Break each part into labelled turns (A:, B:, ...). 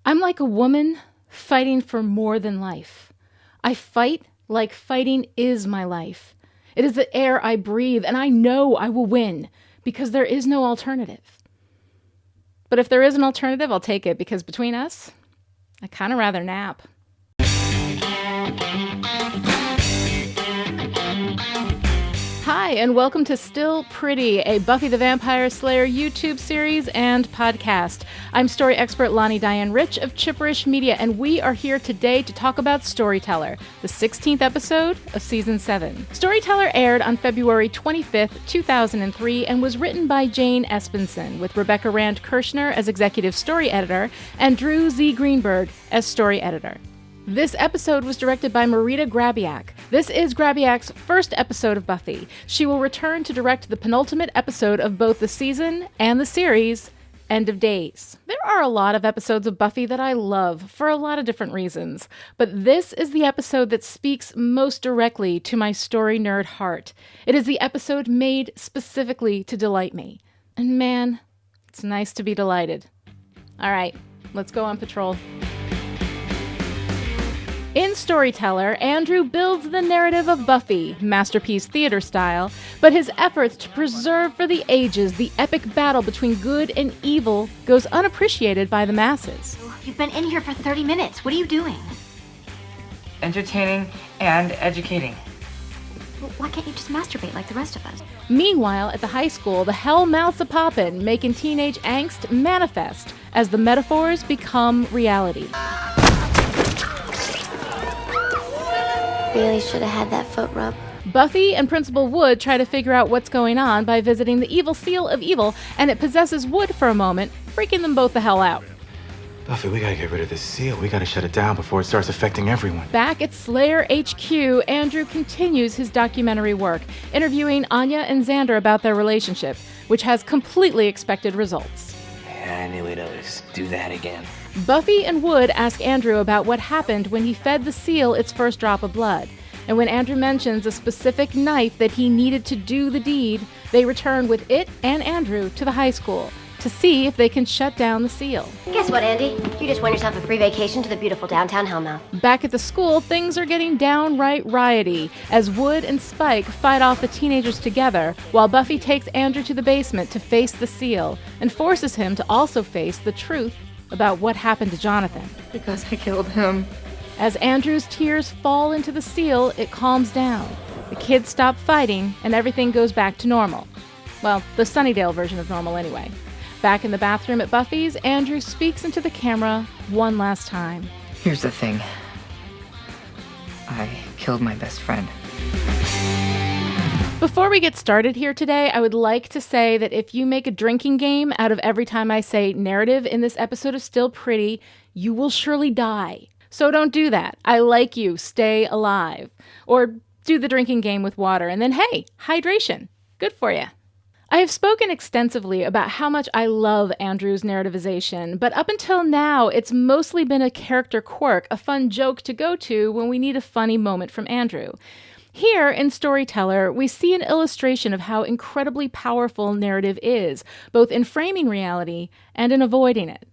A: I'm like a woman fighting for more than life. I fight like fighting is my life. It is the air I breathe, and I know I will win because there is no alternative. But if there is an alternative, I'll take it, because between us, I kind of rather nap. Hi, and welcome to Still Pretty, a Buffy the Vampire Slayer YouTube series and podcast. I'm story expert Lani Diane Rich of Chipperish Media, and we are here today to talk about Storyteller, the 16th episode of Season 7. Storyteller aired on February 25th, 2003, and was written by Jane Espenson, with Rebecca Rand Kirshner as executive story editor and Drew Z. Greenberg as story editor. This episode was directed by Marita Grabiak. This is Grabiak's first episode of Buffy. She will return to direct the penultimate episode of both the season and the series, End of Days. There are a lot of episodes of Buffy that I love for a lot of different reasons, but this is the episode that speaks most directly to my story nerd heart. It is the episode made specifically to delight me. And man, it's nice to be delighted. All right, let's go on patrol. In Storyteller, Andrew builds the narrative of Buffy, masterpiece theater style, but his efforts to preserve for the ages the epic battle between good and evil goes unappreciated by the masses.
B: You've been in here for 30 minutes. What are you doing?
C: Entertaining and educating.
B: Well, why can't you just masturbate like the rest of us?
A: Meanwhile, at the high school, the hell mouths a poppin', making teenage angst manifest as the metaphors become reality.
D: Really should have had that foot rub.
A: Buffy and Principal Wood try to figure out what's going on by visiting the evil seal of evil, and it possesses Wood for a moment, freaking them both the hell out.
E: Buffy, we gotta get rid of this seal. We gotta shut it down before it starts affecting everyone.
A: Back at Slayer HQ, Andrew continues his documentary work, interviewing Anya and Xander about their relationship, which has completely expected results.
F: Yeah, I knew we'd always do that again.
A: Buffy and Wood ask Andrew about what happened when he fed the seal its first drop of blood. And when Andrew mentions a specific knife that he needed to do the deed, they return with it and Andrew to the high school to see if they can shut down the seal.
D: Guess what, Andy? You just won yourself a free vacation to the beautiful downtown Hellmouth.
A: Back at the school, things are getting downright rioty as Wood and Spike fight off the teenagers together, while Buffy takes Andrew to the basement to face the seal and forces him to also face the truth about what happened to Jonathan.
C: Because I killed him.
A: As Andrew's tears fall into the seal, it calms down. The kids stop fighting, and everything goes back to normal. Well, the Sunnydale version of normal anyway. Back in the bathroom at Buffy's, Andrew speaks into the camera one last time.
C: Here's the thing. I killed my best friend.
A: Before we get started here today, I would like to say that if you make a drinking game out of every time I say narrative in this episode of Still Pretty, you will surely die. So don't do that. I like you. Stay alive. Or do the drinking game with water, and then hey, hydration. Good for you. I have spoken extensively about how much I love Andrew's narrativization, but up until now, it's mostly been a character quirk, a fun joke to go to when we need a funny moment from Andrew. Here in Storyteller, we see an illustration of how incredibly powerful narrative is, both in framing reality and in avoiding it.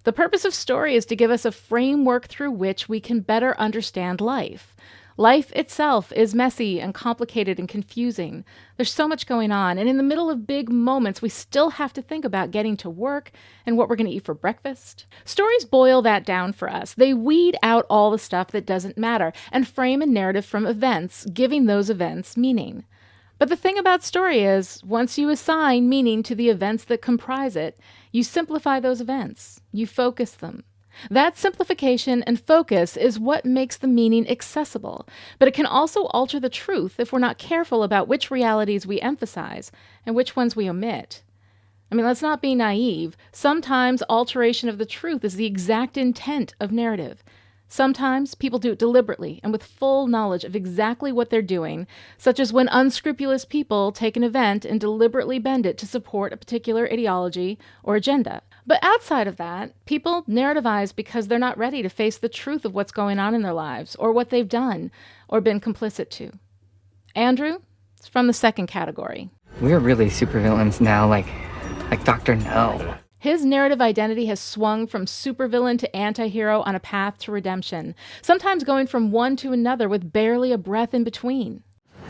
A: The purpose of story is to give us a framework through which we can better understand life. Life itself is messy and complicated and confusing. There's so much going on, and in the middle of big moments, we still have to think about getting to work and what we're going to eat for breakfast. Stories boil that down for us. They weed out all the stuff that doesn't matter and frame a narrative from events, giving those events meaning. But the thing about story is, once you assign meaning to the events that comprise it, you simplify those events. You focus them. That simplification and focus is what makes the meaning accessible, but it can also alter the truth if we're not careful about which realities we emphasize and which ones we omit. I mean, let's not be naive. Sometimes alteration of the truth is the exact intent of narrative. Sometimes people do it deliberately and with full knowledge of exactly what they're doing, such as when unscrupulous people take an event and deliberately bend it to support a particular ideology or agenda. But outside of that, people narrativize because they're not ready to face the truth of what's going on in their lives or what they've done or been complicit to. Andrew is from the second category.
C: We're really supervillains now, like Dr. No.
A: His narrative identity has swung from supervillain to anti-hero on a path to redemption, sometimes going from one to another with barely a breath in between.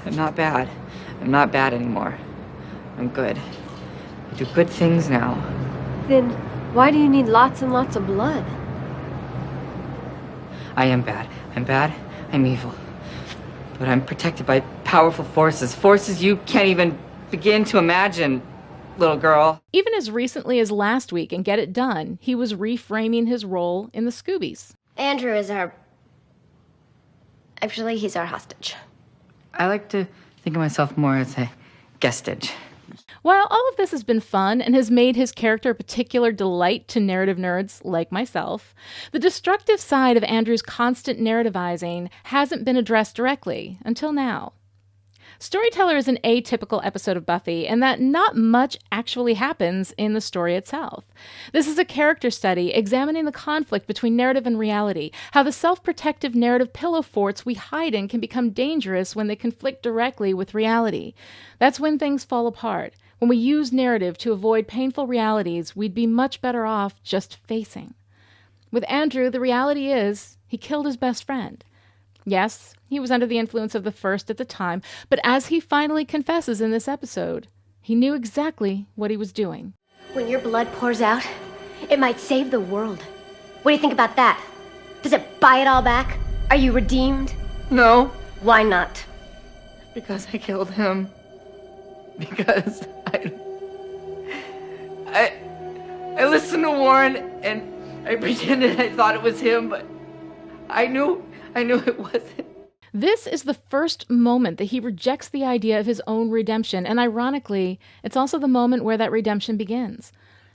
C: I'm not bad. I'm not bad anymore. I'm good. I do good things now.
B: Then why do you need lots and lots of blood?
C: I am bad. I'm bad. I'm evil. But I'm protected by powerful forces. Forces you can't even begin to imagine, little girl.
A: Even as recently as last week in Get It Done, he was reframing his role in the Scoobies.
D: Andrew is our... Actually, he's our hostage.
C: I like to think of myself more as a guestage.
A: While all of this has been fun and has made his character a particular delight to narrative nerds like myself, the destructive side of Andrew's constant narrativizing hasn't been addressed directly until now. Storyteller is an atypical episode of Buffy, in that not much actually happens in the story itself. This is a character study examining the conflict between narrative and reality, how the self-protective narrative pillow forts we hide in can become dangerous when they conflict directly with reality. That's when things fall apart. When we use narrative to avoid painful realities, we'd be much better off just facing. With Andrew, the reality is he killed his best friend. Yes, he was under the influence of the first at the time, but as he finally confesses in this episode, he knew exactly what he was doing.
D: When your blood pours out, it might save the world. What do you think about that? Does it buy it all back? Are you redeemed?
C: No,
D: Why not?
C: because I killed him. Because I listened to Warren and I pretended I thought it was him, but I knew it wasn't.
A: This is the first moment that he rejects the idea of his own redemption, and ironically, it's also the moment where that redemption begins.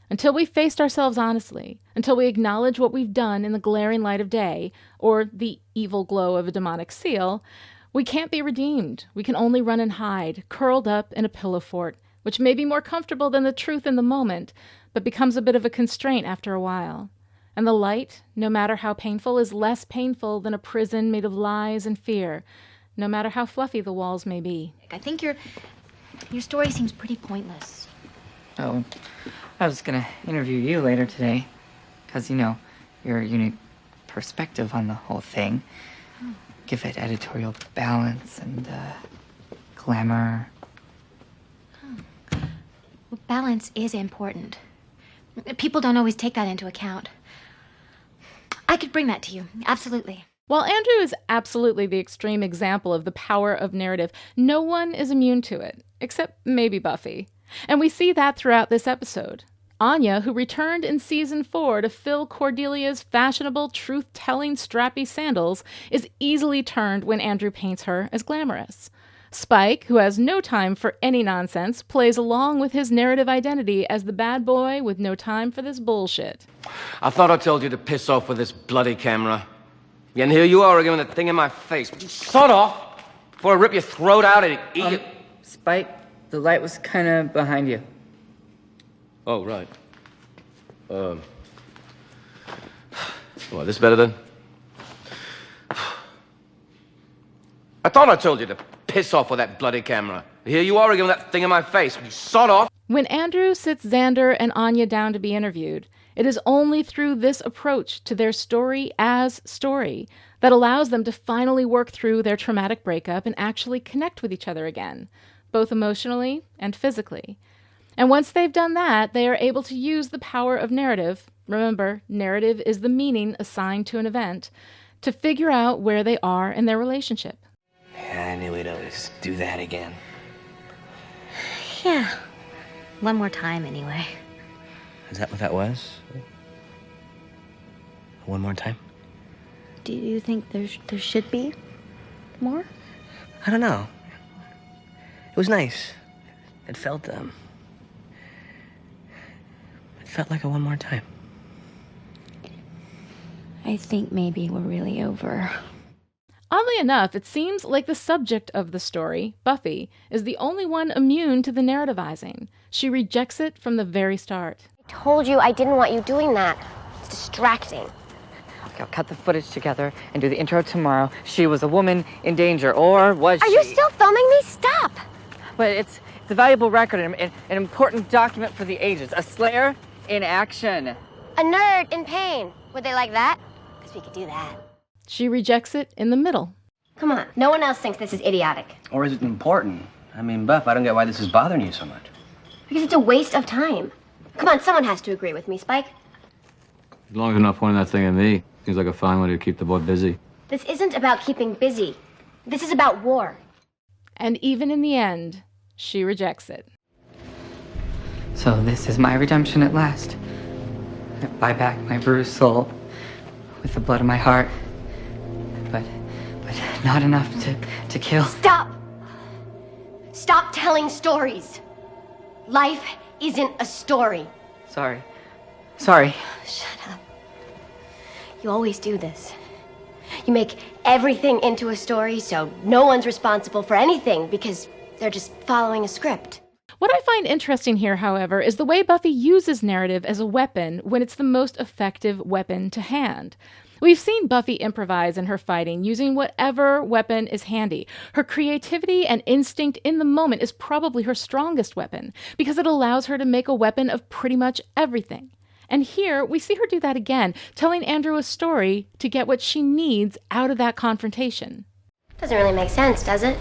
A: Until we've faced ourselves honestly, until we acknowledge what we've done in the glaring light of day, or the evil glow of a demonic seal, we can't be redeemed. We can only run and hide, curled up in a pillow fort, which may be more comfortable than the truth in the moment, but becomes a bit of a constraint after a while. And the light, no matter how painful, is less painful than a prison made of lies and fear, no matter how fluffy the walls may be.
B: I think your story seems pretty pointless.
C: Oh, I was gonna interview you later today, because, your unique perspective on the whole thing. Give it editorial balance and, glamour.
B: Well, balance is important. People don't always take that into account. I could bring that to you, absolutely.
A: While Andrew is absolutely the extreme example of the power of narrative, no one is immune to it, except maybe Buffy. And we see that throughout this episode. Anya, who returned in Season 4 to fill Cordelia's fashionable, truth-telling, strappy sandals, is easily turned when Andrew paints her as glamorous. Spike, who has no time for any nonsense, plays along with his narrative identity as the bad boy with no time for this bullshit.
F: I thought I told you to piss off with this bloody camera. And here you are again with that thing in my face. Would you sod off before I rip your throat out and eat it?
C: Spike, the light was kind of behind you.
F: Oh, right. What, this better then? I thought I told you to piss off with that bloody camera. Here you are again with that thing in my face. Would you sod off?
A: When Andrew sits Xander and Anya down to be interviewed, it is only through this approach to their story as story that allows them to finally work through their traumatic breakup and actually connect with each other again, both emotionally and physically. And once they've done that, they are able to use the power of narrative. Remember, narrative is the meaning assigned to an event, to figure out where they are in their relationship.
F: Yeah, I knew we'd always do that again.
B: Yeah. One more time, anyway.
F: Is that what that was? One more time?
B: Do you think there should be more?
F: I don't know. It was nice. It felt like a one more time.
B: I think maybe we're really over.
A: Oddly enough, it seems like the subject of the story, Buffy, is the only one immune to the narrativizing. She rejects it from the very start.
D: I told you I didn't want you doing that. It's distracting.
C: Okay, I'll cut the footage together and do the intro tomorrow. She was a woman in danger, or was she?
D: Are you still filming me? Stop!
C: But it's a valuable record and an important document for the ages. A slayer in action.
D: A nerd in pain. Would they like that? Because we could do that.
A: She rejects it in the middle.
D: Come on. No one else thinks this is idiotic.
G: Or is it important? I mean, Buff, I don't get why this is bothering you so much.
D: Because it's a waste of time. Come on, someone has to agree with me, Spike.
H: As long as you're not pointing that thing at me, seems like a fine way to keep the boy busy.
D: This isn't about keeping busy. This is about war.
A: And even in the end, she rejects it.
C: So this is my redemption at last. I buy back my bruised soul with the blood of my heart. But not enough to kill.
D: Stop! Stop telling stories. Life isn't a story.
C: Sorry.
D: Shut up. You always do this. You make everything into a story, so no one's responsible for anything because they're just following a script.
A: What I find interesting here, however, is the way Buffy uses narrative as a weapon when it's the most effective weapon to hand. We've seen Buffy improvise in her fighting using whatever weapon is handy. Her creativity and instinct in the moment is probably her strongest weapon because it allows her to make a weapon of pretty much everything. And here, we see her do that again, telling Andrew a story to get what she needs out of that confrontation.
D: Doesn't really make sense, does it?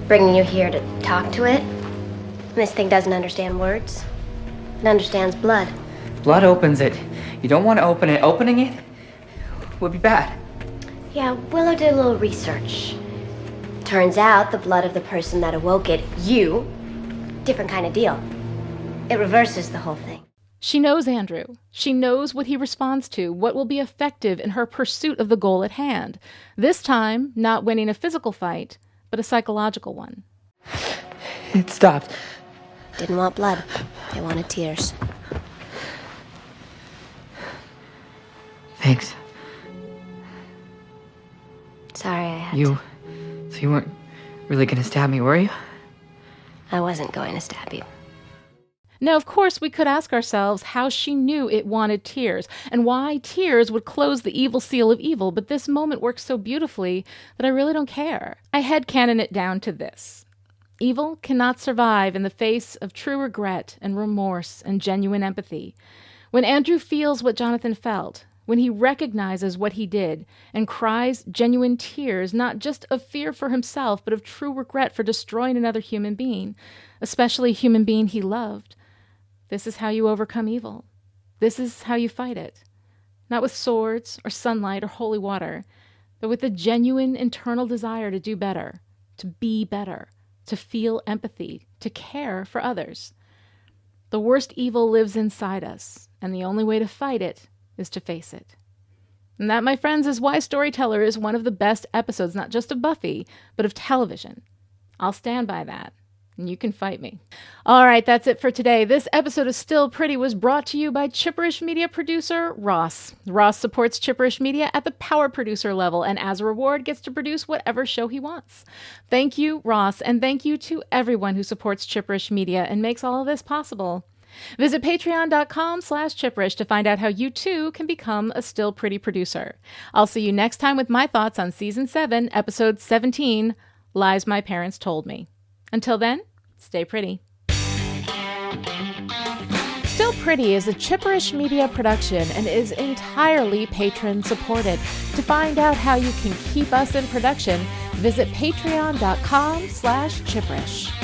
D: Bringing you here to talk to it. This thing doesn't understand words. It understands blood.
C: Blood opens it. You don't want to open it. Opening it would be bad.
D: Yeah, Willow did a little research. Turns out the blood of the person that awoke it, you, different kind of deal. It reverses the whole thing.
A: She knows Andrew. She knows what he responds to, what will be effective in her pursuit of the goal at hand. This time, not winning a physical fight, but a psychological one.
C: It stopped.
D: Didn't want blood. They wanted tears.
C: Thanks.
D: Sorry I had
C: So you weren't really gonna stab me, were you?
D: I wasn't going to stab you.
A: Now, of course, we could ask ourselves how she knew it wanted tears, and why tears would close the evil seal of evil, but this moment works so beautifully that I really don't care. I headcanon it down to this. Evil cannot survive in the face of true regret and remorse and genuine empathy. When Andrew feels what Jonathan felt, when he recognizes what he did and cries genuine tears, not just of fear for himself, but of true regret for destroying another human being, especially a human being he loved, this is how you overcome evil. This is how you fight it. Not with swords or sunlight or holy water, but with a genuine internal desire to do better, to be better, to feel empathy, to care for others. The worst evil lives inside us, and the only way to fight it is to face it. And that, my friends, is why Storyteller is one of the best episodes, not just of Buffy, but of television. I'll stand by that, and you can fight me. All right, that's it for today. This episode of Still Pretty was brought to you by Chipperish Media producer Ross. Ross supports Chipperish Media at the power producer level, and as a reward gets to produce whatever show he wants. Thank you, Ross, and thank you to everyone who supports Chipperish Media and makes all of this possible. Visit patreon.com/Chipperish to find out how you too can become a Still Pretty producer. I'll see you next time with my thoughts on Season 7, Episode 17, Lies My Parents Told Me. Until then, stay pretty. Still Pretty is a Chipperish Media production and is entirely patron-supported. To find out how you can keep us in production, visit patreon.com/Chipperish.